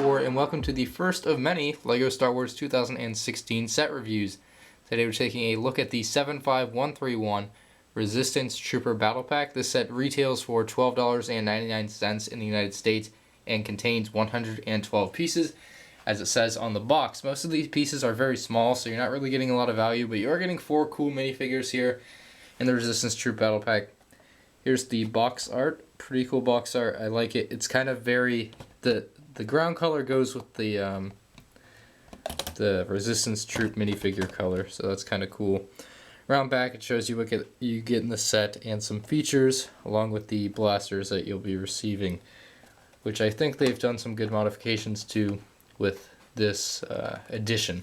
'94, and welcome to the first of many LEGO Star Wars 2016 set reviews. Today we're taking a look at the 75131 Resistance Trooper Battle Pack. This set retails for $12.99 in the United States and contains 112 pieces, as it says on the box. Most of these pieces are very small, so you're not really getting a lot of value, but you are getting 4 cool minifigures here in the Resistance Troop Battle Pack. Here's the box art. Pretty cool box art. I like it. It's kind of very... The ground color goes with the Resistance Troop minifigure color, so that's kind of cool. Around back, it shows you what you get in the set and some features, along with the blasters that you'll be receiving, which I think they've done some good modifications to with this edition.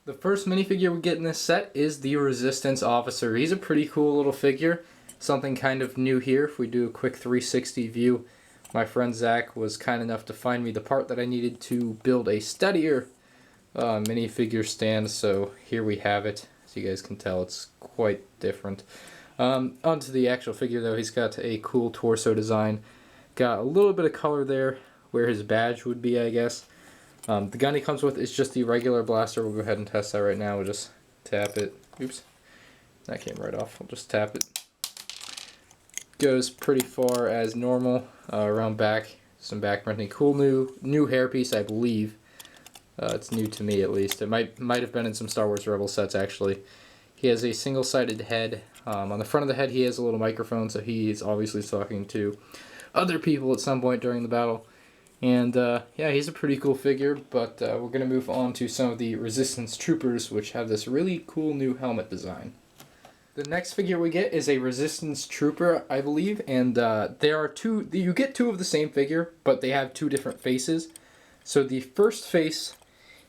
The first minifigure we get in this set is the Resistance Officer. He's a pretty cool little figure. Something kind of new here. If we do a quick 360 view, my friend Zach was kind enough to find me the part that I needed to build a steadier minifigure stand, so here we have it. As you guys can tell, it's quite different. Onto the actual figure though, he's got a cool torso design. Got a little bit of color there where his badge would be, I guess. The gun he comes with is just the regular blaster. We'll go ahead and test that right now. We'll just tap it. Oops, that came right off. We'll just tap it. Goes pretty far as normal. Around back, some back printing. Cool new hairpiece, I believe. It's new to me at least. It might have been in some Star Wars Rebel sets actually. He has a single-sided head. On the front of the head he has a little microphone, so he is obviously talking to other people at some point during the battle. And yeah, he's a pretty cool figure, but we're going to move on to some of the Resistance Troopers, which have this really cool new helmet design. The next figure we get is a Resistance Trooper, I believe, and there are two. You get 2 of the same figure, but they have 2 different faces. So the first face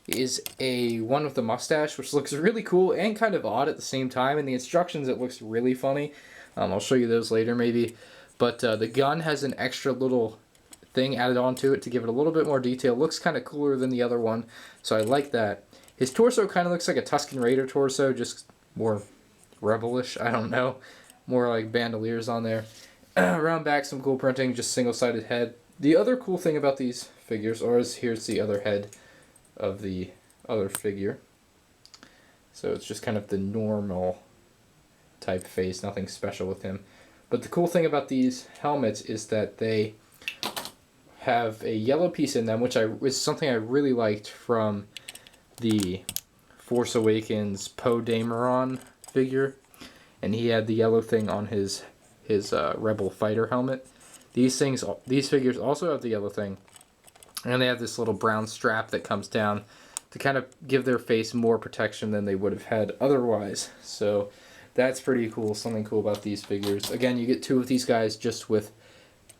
is one with the mustache, which looks really cool and kind of odd at the same time. In the instructions, it looks really funny. I'll show you those later, maybe. But the gun has an extra little thing added onto it to give it a little bit more detail. Looks kind of cooler than the other one, so I like that. His torso kind of looks like a Tusken Raider torso, just more rebellish, I don't know. More like bandoliers on there. Around back, some cool printing, just single-sided head. The other cool thing about these figures, here's the other head of the other figure. So it's just kind of the normal type face, nothing special with him. But the cool thing about these helmets is that they have a yellow piece in them, which is something I really liked from the Force Awakens Poe Dameron figure, and he had the yellow thing on his Rebel fighter helmet. These figures also have the yellow thing, and they have this little brown strap that comes down to kind of give their face more protection than they would have had otherwise. So that's pretty cool. Something cool about these figures. Again, you get 2 of these guys just with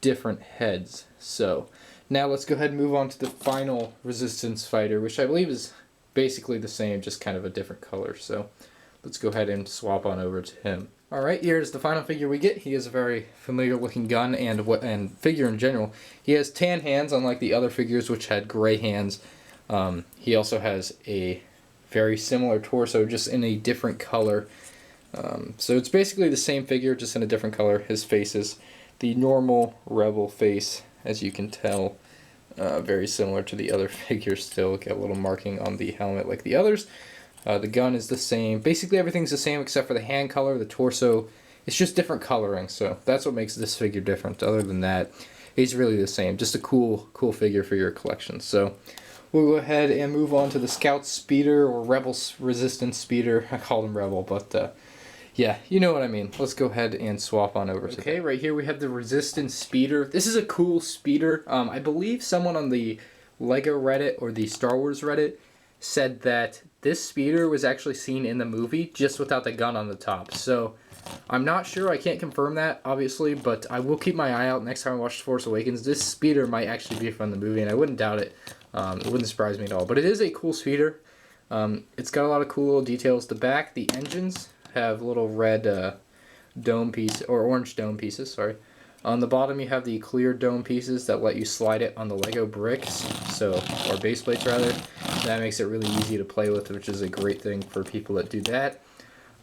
different heads. So now let's go ahead and move on to the final Resistance fighter, which I believe is basically the same, just kind of a different color. So let's go ahead and swap on over to him. Alright, here's the final figure we get. He has a very familiar looking gun and figure in general. He has tan hands, unlike the other figures which had gray hands. He also has a very similar torso, just in a different color. So it's basically the same figure, just in a different color. His face is the normal Rebel face, as you can tell. Very similar to the other figures still. Get a little marking on the helmet like the others. The gun is the same. Basically everything's the same except for the hand color, the torso. It's just different coloring, so that's what makes this figure different. Other than that, he's really the same. Just a cool figure for your collection. So we'll go ahead and move on to the Scout Speeder, or Rebel Resistance Speeder. I called him Rebel, but yeah, you know what I mean. Let's go ahead and swap on over to that. Okay, right here we have the Resistance Speeder. This is a cool speeder. I believe someone on the LEGO Reddit or the Star Wars Reddit said that this speeder was actually seen in the movie, just without the gun on the top. So I'm not sure, I can't confirm that, obviously, but I will keep my eye out next time I watch Force Awakens. This speeder might actually be from the movie, and I wouldn't doubt it. It wouldn't surprise me at all. But it is a cool speeder. It's got a lot of cool little details. The back, the engines have little red dome piece, or orange dome pieces, sorry. On the bottom you have the clear dome pieces that let you slide it on the Lego bricks, or base plates rather. That makes it really easy to play with, which is a great thing for people that do that.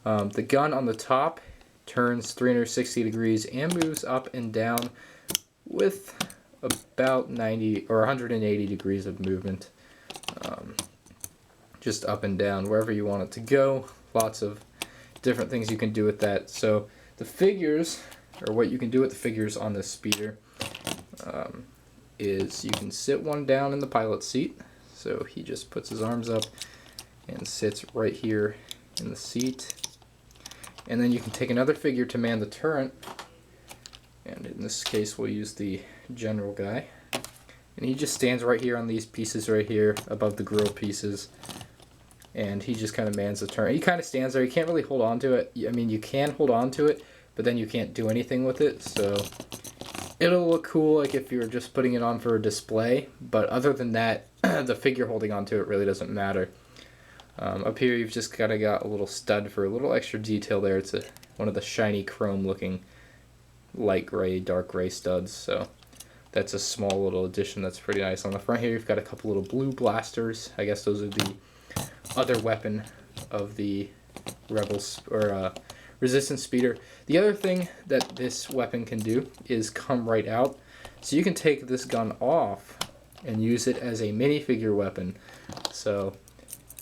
The gun on the top turns 360 degrees and moves up and down with about 90 or 180 degrees of movement, just up and down, wherever you want it to go. Lots of different things you can do with that. So the figures, or what you can do with the figures on this speeder, is you can sit one down in the pilot seat. So he just puts his arms up and sits right here in the seat. And then you can take another figure to man the turret. And in this case, we'll use the general guy. And he just stands right here on these pieces right here above the grill pieces. And he just kind of mans the turret. He kind of stands there. You can't really hold on to it. I mean, you can hold on to it, but then you can't do anything with it. So it'll look cool like if you were just putting it on for a display. But other than that, the figure holding onto it really doesn't matter. Up here, you've just got a little stud for a little extra detail there. It's one of the shiny chrome looking light gray, dark gray studs. So that's a small little addition that's pretty nice. On the front here, you've got a couple little blue blasters. I guess those are the other weapon of the Rebels or Resistance speeder. The other thing that this weapon can do is come right out. So you can take this gun off and use it as a minifigure weapon. So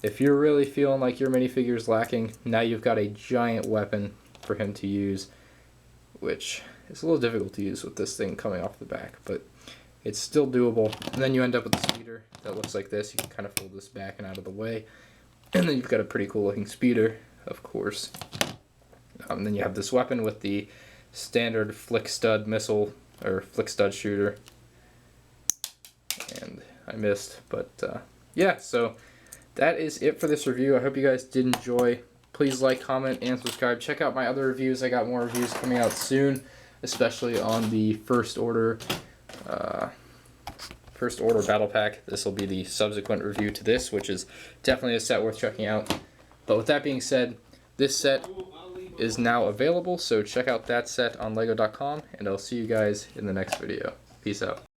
if you're really feeling like your minifigure's lacking, now you've got a giant weapon for him to use, which is a little difficult to use with this thing coming off the back, but it's still doable. And then you end up with a speeder that looks like this. You can kind of fold this back and out of the way. And then you've got a pretty cool looking speeder, of course. Then you have this weapon with the standard flick stud missile, or flick stud shooter. And I missed, but yeah, so that is it for this review. I hope you guys did enjoy. Please like, comment, and subscribe. Check out my other reviews. I got more reviews coming out soon, especially on the First Order Battle Pack. This will be the subsequent review to this, which is definitely a set worth checking out. But with that being said, this set is now available, so check out that set on lego.com, and I'll see you guys in the next video. Peace out.